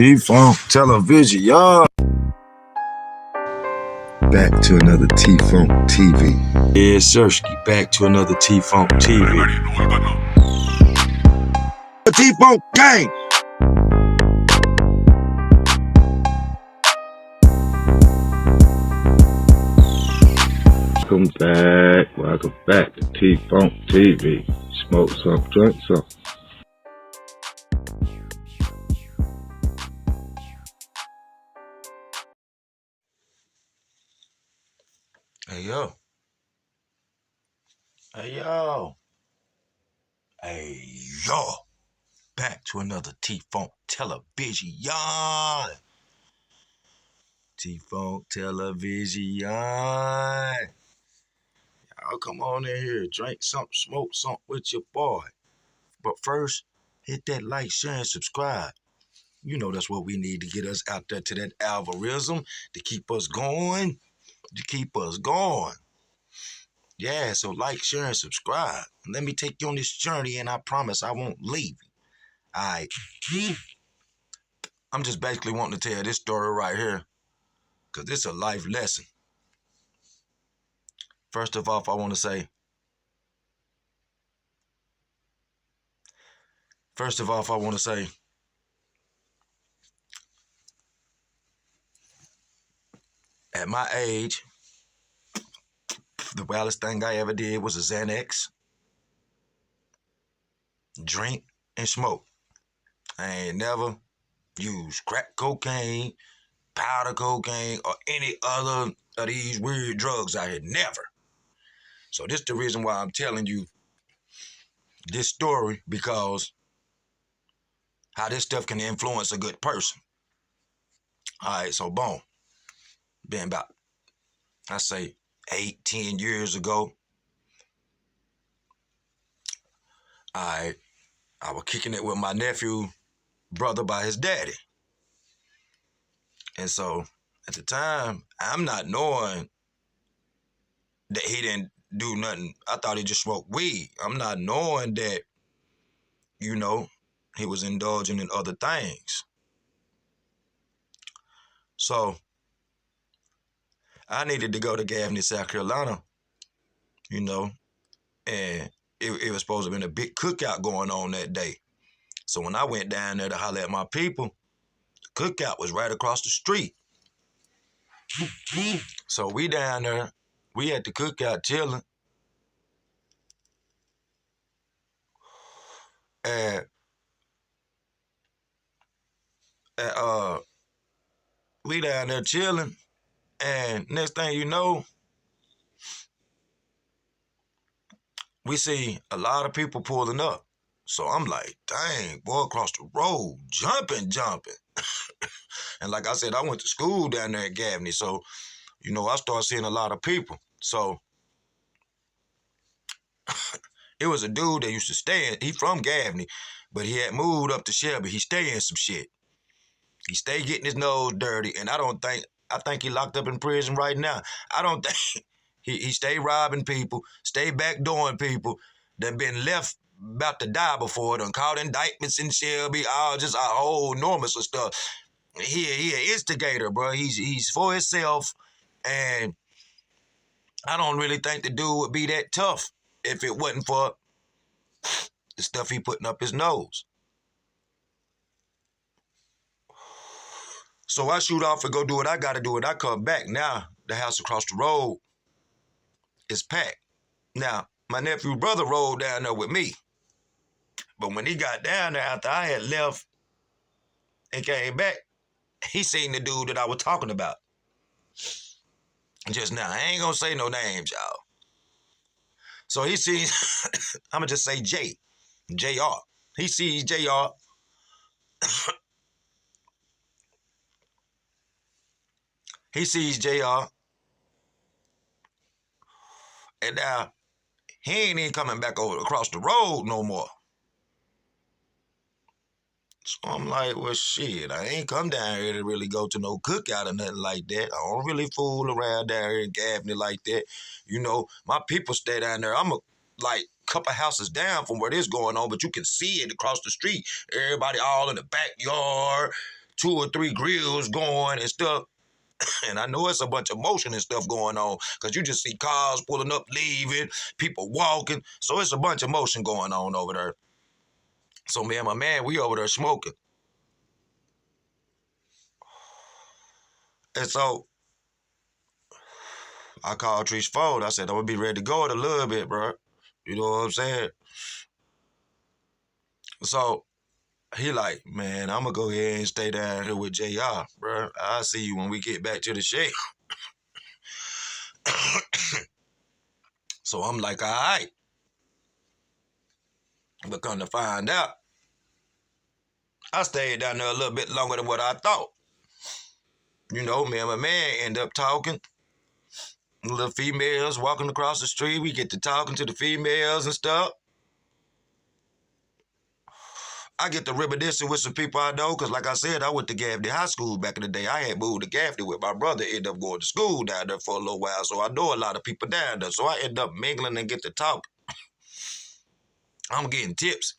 T-Funk Television, y'all. Back to another T-Funk TV. Yeah, Sirski, back to another T-Funk TV. The T-Funk gang. Welcome back to T-Funk TV. Smoke some, drink some. Hey, yo. Hey, yo. Hey, yo. Back to another T-Funk Television, y'all. T-Funk Television, y'all. Y'all come on in here, drink something, smoke something with your boy. But first, hit that like, share, and subscribe. You know that's what we need to get us out there to that algorithm, to keep us going, Yeah, so like, share, and subscribe. Let me take you on this journey, and I promise I won't leave you. All right. I'm just basically wanting to tell this story right here because it's a life lesson. First of all, I want to say, at my age, the wildest thing I ever did was a Xanax, drink, and smoke. I ain't never used crack cocaine, powder cocaine, or any other of these weird drugs out here. Never. So this is the reason why I'm telling you this story, because how this stuff can influence a good person. All right, so boom. Been about, I say, 8-10 years ago, I was kicking it with my nephew, brother by his daddy. And so at the time, I'm not knowing that he didn't do nothing. I thought he just smoked weed. I'm not knowing that, he was indulging in other things. So I needed to go to Gaffney, South Carolina, and it was supposed to have been a big cookout going on that day. So when I went down there to holler at my people, the cookout was right across the street. So we down there, we at the cookout chilling. And we down there chilling. And next thing you know, we see a lot of people pulling up. So I'm like, dang, boy, across the road, jumping. And like I said, I went to school down there at Gaffney. So, I started seeing a lot of people. So it was a dude that used to stay in, he from Gaffney, but he had moved up to Shelby. He stayed in some shit. He stayed getting his nose dirty. And I think he locked up in prison right now. I don't think, he stayed robbing people, stayed backdooring people, that been left about to die before, done caught indictments in Shelby, all just a whole enormous of stuff. He an instigator, bro. He's for himself, and I don't really think the dude would be that tough if it wasn't for the stuff he putting up his nose. So I shoot off and go do what I got to do, and I come back. Now, the house across the road is packed. Now, my nephew's brother rode down there with me. But when he got down there after I had left and came back, he seen the dude that I was talking about just now. I ain't going to say no names, y'all. So he sees, I'm going to just say JR. He sees JR. He sees JR. And now he ain't even coming back over across the road no more. So I'm like, well, shit, I ain't come down here to really go to no cookout or nothing like that. I don't really fool around down here in Gaffney like that. My people stay down there. I'm a couple houses down from where this going on, but you can see it across the street. Everybody all in the backyard, 2 or 3 grills going and stuff. And I know it's a bunch of motion and stuff going on because you just see cars pulling up, leaving, people walking. So it's a bunch of motion going on over there. So me and my man, we over there smoking. And so I called Tree's phone. I said, I'm going to be ready to go in a little bit, bro. You know what I'm saying? So he like, man, I'm going to go ahead and stay down here with JR, bro. I'll see you when we get back to the shed. So I'm like, all right. But come to find out, I stayed down there a little bit longer than what I thought. You know, me and my man end up talking. Little females walking across the street. We get to talking to the females and stuff. I get to reminiscing with some people I know because, like I said, I went to Gaffney High School back in the day. I had moved to Gaffney with my brother, ended up going to school down there for a little while, so I know a lot of people down there. So I end up mingling and get to talk. I'm getting tips.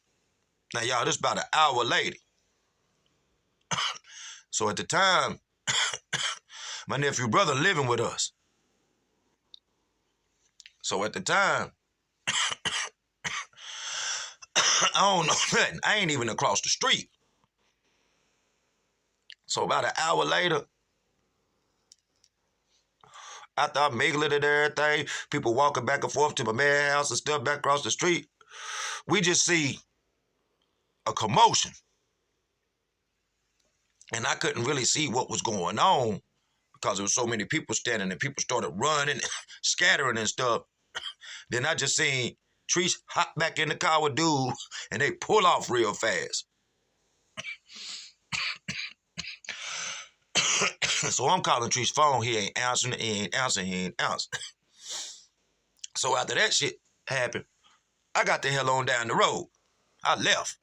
Now, y'all, this about an hour later. So at the time, my nephew brother living with us. So at the time, I don't know nothing. I ain't even across the street. So about an hour later, after I mingling and everything, people walking back and forth to my man's house and stuff back across the street, we just see a commotion. And I couldn't really see what was going on because there was so many people standing and people started running, scattering and stuff. Then I just seen Treese hop back in the car with dude and they pull off real fast. So I'm calling Tree's phone. He ain't answering. He ain't answering. So after that shit happened, I got the hell on down the road. I left.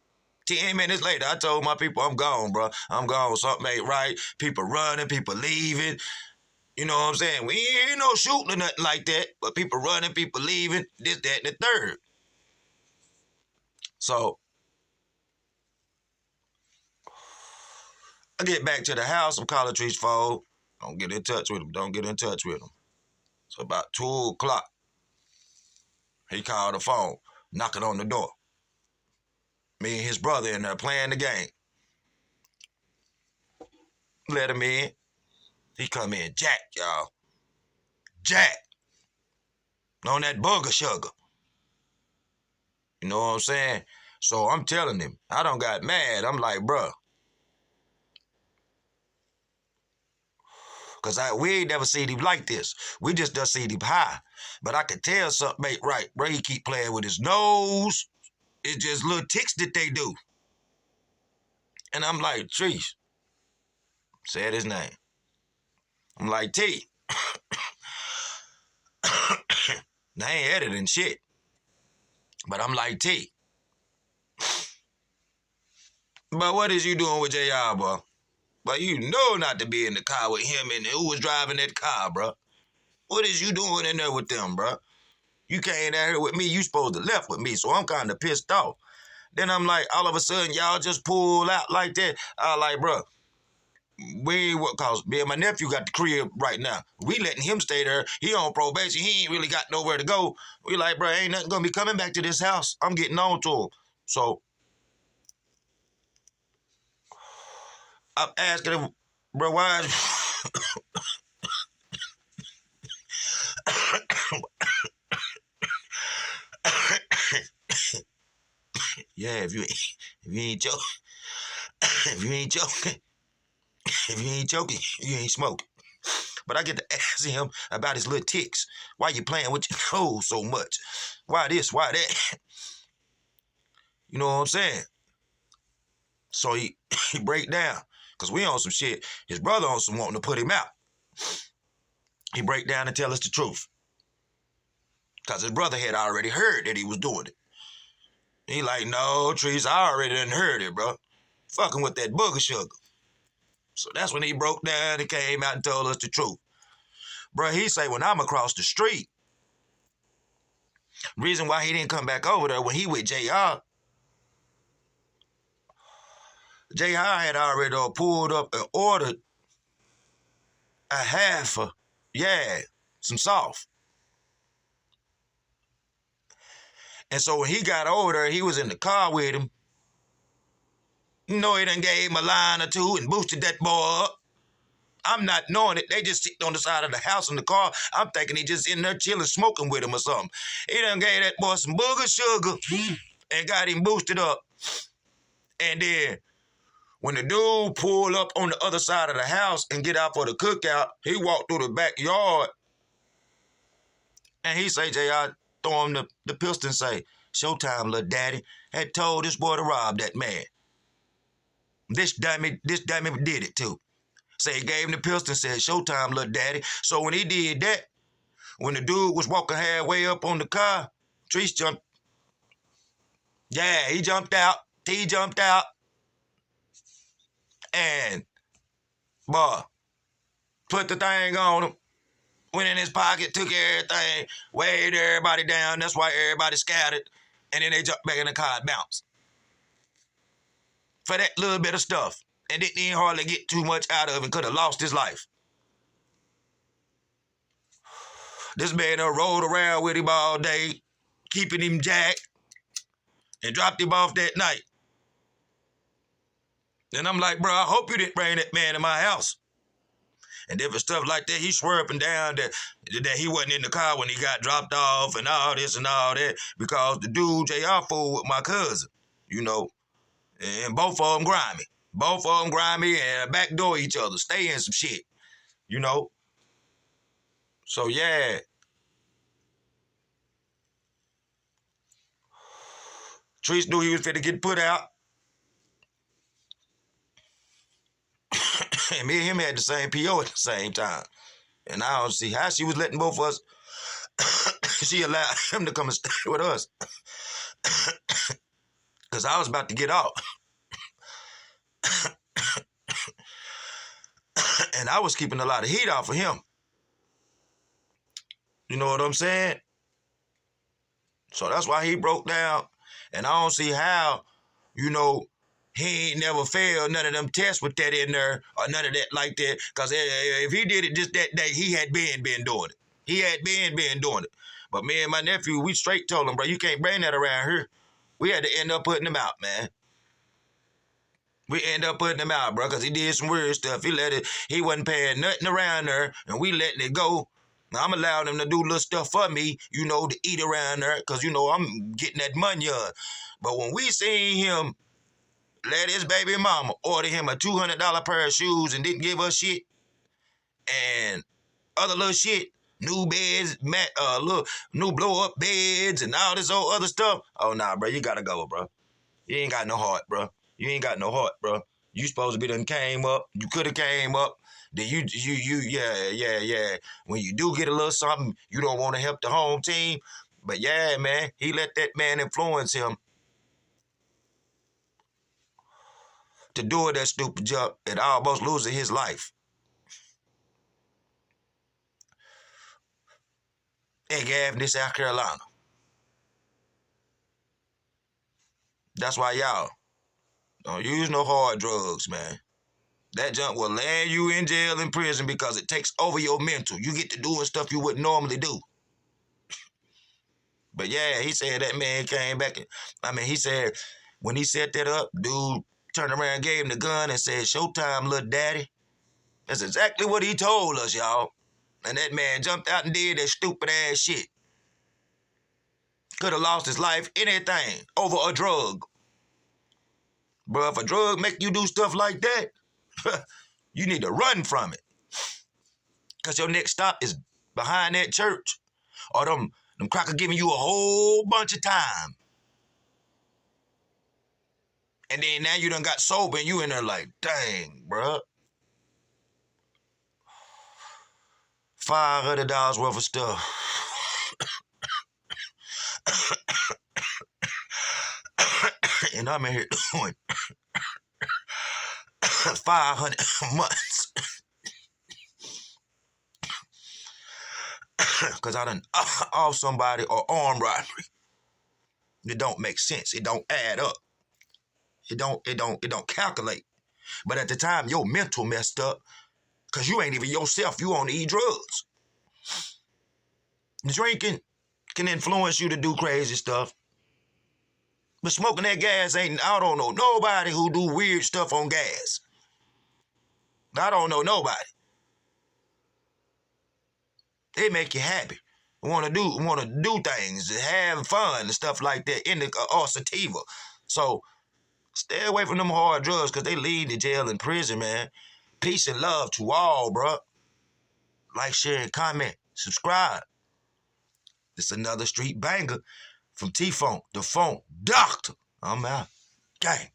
10 minutes later, I told my people, I'm gone, bro. I'm gone. Something ain't right. People running, people leaving. You know what I'm saying? We ain't no shooting or nothing like that, but people running, people leaving, this, that, and the third. So I get back to the house. I'm calling Tree's phone. Don't get in touch with him. So about 2 o'clock, he called the phone, knocking on the door. Me and his brother in there playing the game. Let him in. He come in, Jack, y'all. Jack. On that booger sugar. You know what I'm saying? So I'm telling him, I done got mad. I'm like, bruh. Because we ain't never seen him like this. We just done seen him high. But I could tell something ain't right. Bro, he keep playing with his nose. It's just little ticks that they do. And I'm like, Treese. Said his name. I'm like, T. Now, I ain't editing shit. But I'm like, T. But what is you doing with JR, bro? But you know not to be in the car with him and who was driving that car, bro. What is you doing in there with them, bro? You came down here with me. You supposed to left with me, so I'm kind of pissed off. Then I'm like, all of a sudden, y'all just pull out like that. I like, bro, cause me and my nephew got the crib right now. We letting him stay there. He on probation. He ain't really got nowhere to go. We like, bro, ain't nothing gonna be coming back to this house. I'm getting on to him. So I'm asking him, bro, why? Yeah, if you ain't joking, if you ain't joking, you ain't smoking. But I get to ask him about his little ticks. Why you playing with your nose so much? Why this? Why that? You know what I'm saying? So he break down. Because we on some shit. His brother on some wanting to put him out. He break down and tell us the truth. Because his brother had already heard that he was doing it. He like, no, Treese, I already done heard it, bro. Fucking with that booger sugar. So that's when he broke down and came out and told us the truth. Bro, he say when I'm across the street, reason why he didn't come back over there when he with JR Jay High had already pulled up and ordered a half of, some sauce. And so when he got over there, he was in the car with him. You know, he done gave him a line or two and boosted that boy up. I'm not knowing it. They just sit on the side of the house in the car. I'm thinking he just in there chilling, smoking with him or something. He done gave that boy some booger sugar and got him boosted up. And then when the dude pulled up on the other side of the house and get out for the cookout, he walked through the backyard and he say, J.I. throw him the pistol and say, "Showtime, little daddy." Had told this boy to rob that man. This dummy did it too. So he gave him the pistol and said, "Showtime, little daddy." So when he did that, when the dude was walking halfway up on the car, Treese jumped. Yeah, he jumped out. T jumped out. And, boy, put the thing on him. Went in his pocket, took everything, waved everybody down. That's why everybody scattered. And then they jumped back in the car and bounced. For that little bit of stuff. And didn't even hardly get too much out of it. Could have lost his life. This man done rolled around with him all day, keeping him jacked, and dropped him off that night. And I'm like, bro, I hope you didn't bring that man to my house. And different stuff like that. He swore up and down that he wasn't in the car when he got dropped off and all this and all that because the dude, JR, fooled with my cousin, you know. And both of them grimy. Both of them grimy and backdoor each other, stay in some shit, you know. So, yeah. Treese knew he was finna get put out. And me and him had the same PO at the same time. And I don't see how she was letting both of us, she allowed him to come and stay with us. Because I was about to get out. And I was keeping a lot of heat off of him. You know what I'm saying? So that's why he broke down. And I don't see how, you know, he ain't never failed none of them tests with that in there or none of that like that. Because if he did it just that day, he had been doing it. He had been doing it. But me and my nephew, we straight told him, bro, you can't bring that around here. We had to end up putting him out, man. We end up putting him out, bro, because he did some weird stuff. He wasn't paying nothing around there, and we letting it go. Now, I'm allowing him to do little stuff for me, you know, to eat around there, because, you know, I'm getting that money on. But when we seen him let his baby mama order him a $200 pair of shoes and didn't give us shit, and other little shit, new beds, new blow-up beds, and all this old other stuff, oh, nah, bro, you gotta go, bro. You ain't got no heart, bro. You ain't got no heart, bro. You supposed to be done came up. You could have came up. Then yeah. When you do get a little something, you don't want to help the home team. But yeah, man, he let that man influence him to do that stupid job and almost losing his life. In Gaffney, South Carolina. That's why y'all don't use no hard drugs, man. That junk will land you in jail and prison because it takes over your mental. You get to doing stuff you wouldn't normally do. But yeah, he said that man came back. He said when he set that up, dude turned around and gave him the gun and said, "Showtime, little daddy." That's exactly what he told us, y'all. And that man jumped out and did that stupid ass shit. Could have lost his life, anything, over a drug. Bro, if a drug make you do stuff like that, you need to run from it. Because your next stop is behind that church. Or them crackers giving you a whole bunch of time. And then now you done got sober and you in there like, dang, bro. $500 worth of stuff. And I'm in here doing 500 months. Because I done off somebody or armed robbery. It don't make sense. It don't add up. It don't calculate. But at the time, your mental messed up because you ain't even yourself. You on to eat drugs. Drinking can influence you to do crazy stuff. But smoking that gas ain't, I don't know nobody who do weird stuff on gas. I don't know nobody. They make you happy. Want to do things, have fun and stuff like that, indica or sativa. So stay away from them hard drugs because they lead to jail and prison, man. Peace and love to all, bro. Like, share, and comment. Subscribe. It's another street banger from T-Funk, the Funk Doctor. I'm out. Gang.